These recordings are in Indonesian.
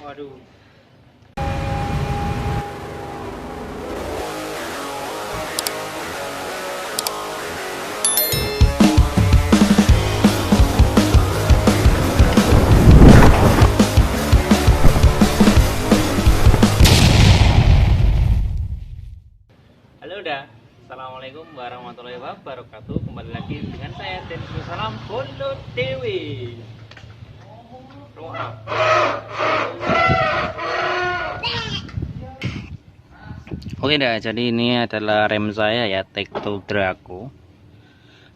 Waduh. Halo dah. Assalamualaikum warahmatullahi wabarakatuh. Kembali lagi dengan saya dan salam Bondo Dewi. Oke dah, jadi ini adalah rem saya ya, Tekto Draco.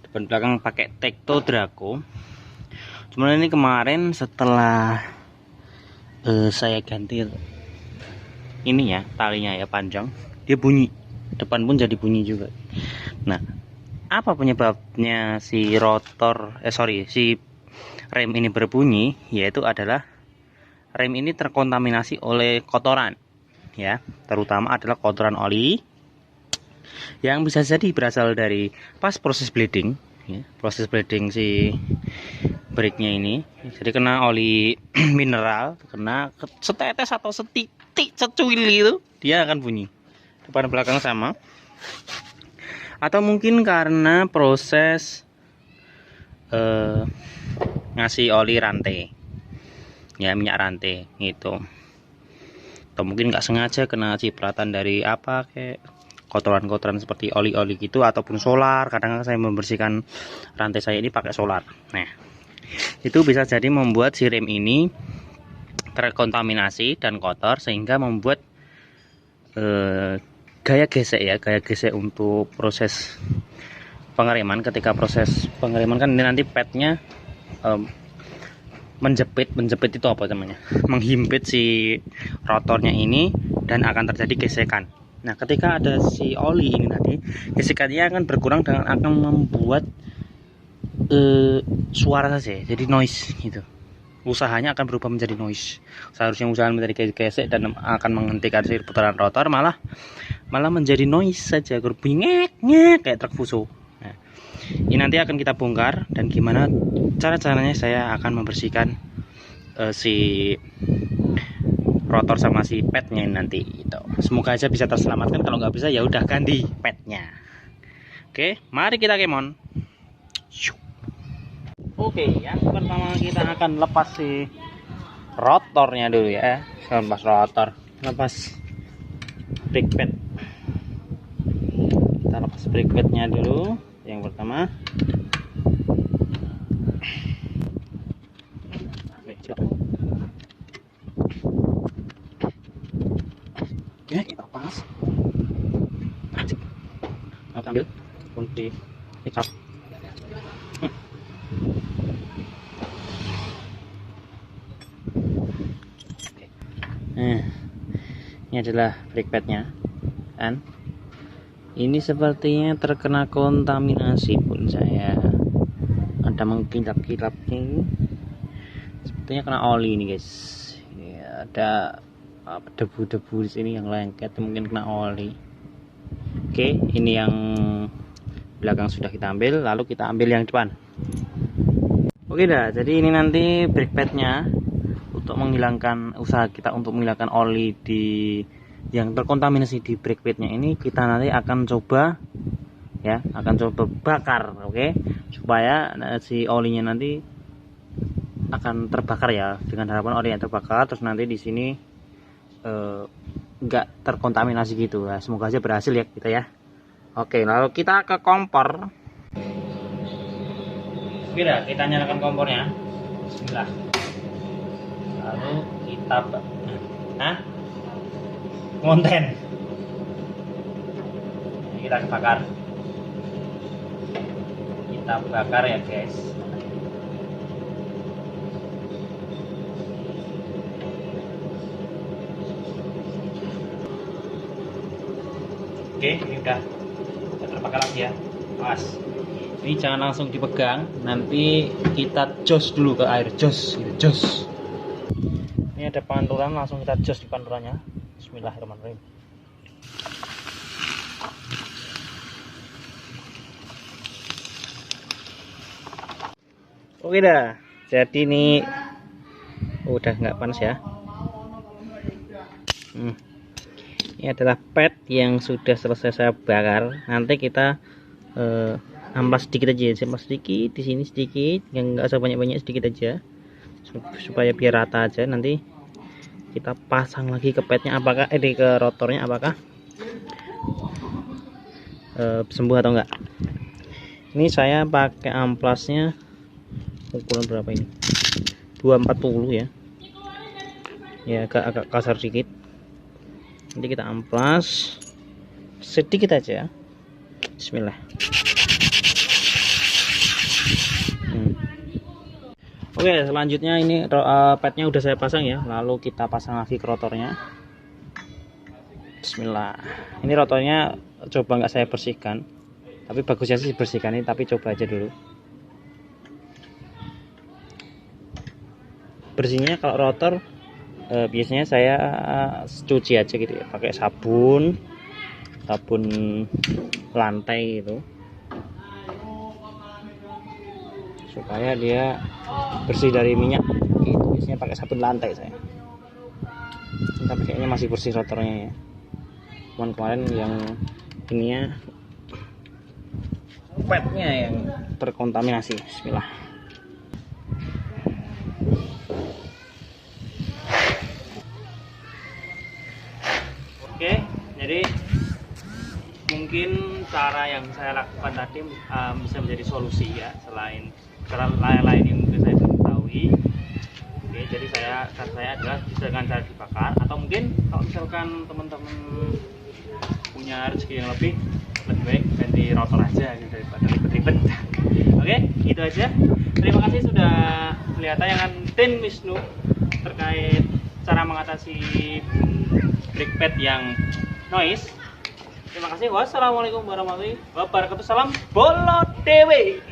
Depan belakang pakai Tekto Draco. Cuman ini kemarin setelah saya ganti ini ya, talinya ya panjang, dia bunyi. Depan pun jadi bunyi juga. Nah, apa penyebabnya si rem ini berbunyi? Yaitu adalah rem ini terkontaminasi oleh kotoran, ya, terutama adalah kotoran oli yang bisa jadi berasal dari pas proses bleeding, ya, proses bleeding si brake-nya ini. Jadi kena oli mineral, kena setetes atau setitik secuili itu, dia akan bunyi. Depan belakang sama. Atau mungkin karena proses ngasih oli rantai, ya, minyak rantai gitu. Atau mungkin nggak sengaja kena cipratan dari apa, kayak kotoran-kotoran seperti oli-oli gitu, ataupun solar. Kadang saya membersihkan rantai saya ini pakai solar. Nah, itu bisa jadi membuat si rem ini terkontaminasi dan kotor, sehingga membuat gaya gesek untuk proses pengereman. Ketika proses pengereman kan ini nanti padnya menjepit itu apa namanya, menghimpit si rotornya ini dan akan terjadi gesekan. Nah, ketika ada si oli ini nanti, gesekannya akan berkurang dan akan membuat suara saja, jadi noise gitu. Usahanya akan berubah menjadi noise. Seharusnya usaha menjadi gesek dan akan menghentikan si putaran rotor, malah menjadi noise saja, berbunyi ngek kayak truk fuso. Nah, ini nanti akan kita bongkar dan gimana caranya saya akan membersihkan si rotor sama si padnya nanti gitu. Semoga aja bisa terselamatkan. Kalau nggak bisa ya udah ganti padnya. Oke, mari kita kemon. Oke, yang pertama kita akan lepas si rotornya dulu ya. Lepas rotor, lepas brake pad. Kita lepas brake padnya dulu. Yang pertama, oke, kita lepas. Kita ambil kunci ikat. Nah, ini adalah brake padnya, kan? Ini sepertinya terkena kontaminasi pun saya. Ada mengkilap-kilap nih. Sepertinya kena oli ini, guys. Ya, ada debu-debu di sini yang lengket, mungkin kena oli. Oke, ini yang belakang sudah kita ambil, lalu kita ambil yang depan. Oke dah, jadi ini nanti brake padnya untuk menghilangkan, usaha kita untuk menghilangkan oli yang terkontaminasi di brake padnya ini, kita nanti akan coba bakar, oke, supaya si olinya nanti akan terbakar ya, dengan harapan oli yang terbakar, terus nanti di sini nggak terkontaminasi gitu. Nah, semoga aja berhasil ya kita ya. Oke, lalu kita ke kompor. Oke dah, kita nyalakan kompornya. Bismillah. Lalu kita konten ini kita bakar, ya guys. Oke, ini udah terbakar lagi ya. Mas, ini jangan langsung dipegang, nanti kita jos dulu ke air, jos. Ini ada pantulan, langsung kita jos di pantulannya. Bismillahirrahmanirrahim. Oke dah, jadi ini udah nggak panas ya. Ini adalah pet yang sudah selesai saya bakar. Nanti kita amplas sedikit aja, amplas sedikit di sini sedikit, yang enggak usah banyak-banyak, sedikit aja supaya biar rata aja. Nanti kita pasang lagi ke petnya, apakah ke rotornya, apakah sembuh atau enggak. Ini saya pakai amplasnya ukuran berapa ini, 240 ya, agak kasar sedikit. Nanti kita amplas sedikit aja. Bismillah. Oke, selanjutnya ini petnya udah saya pasang ya, lalu kita pasang lagi ke rotornya. Bismillah. Ini rotornya coba nggak saya bersihkan, tapi bagusnya sih bersihkan ini, tapi coba aja dulu. Bersihnya kalau rotor biasanya saya cuci aja gitu ya, pakai sabun lantai gitu, supaya dia bersih dari minyak. Itu biasanya pakai sabun lantai saya. Tapi kayaknya masih bersih rotornya ya. Cuman kemarin yang ininya, petnya yang terkontaminasi. Bismillah. Oke, jadi mungkin cara yang saya lakukan tadi bisa menjadi solusi ya, selain cara lain yang mungkin saya belum ketahui. Oke, jadi saran saya adalah dengan cara dibakar, atau mungkin kalau misalkan teman-teman punya rezeki yang lebih baik ganti rotor aja gitu, daripada ribet-ribet. Oke, itu aja. Terima kasih sudah melihat tayangan Tin Wisnu terkait cara mengatasi brake pad yang noise. Terima kasih. Wassalamualaikum warahmatullahi wabarakatuh. Salam Bolo Dewe.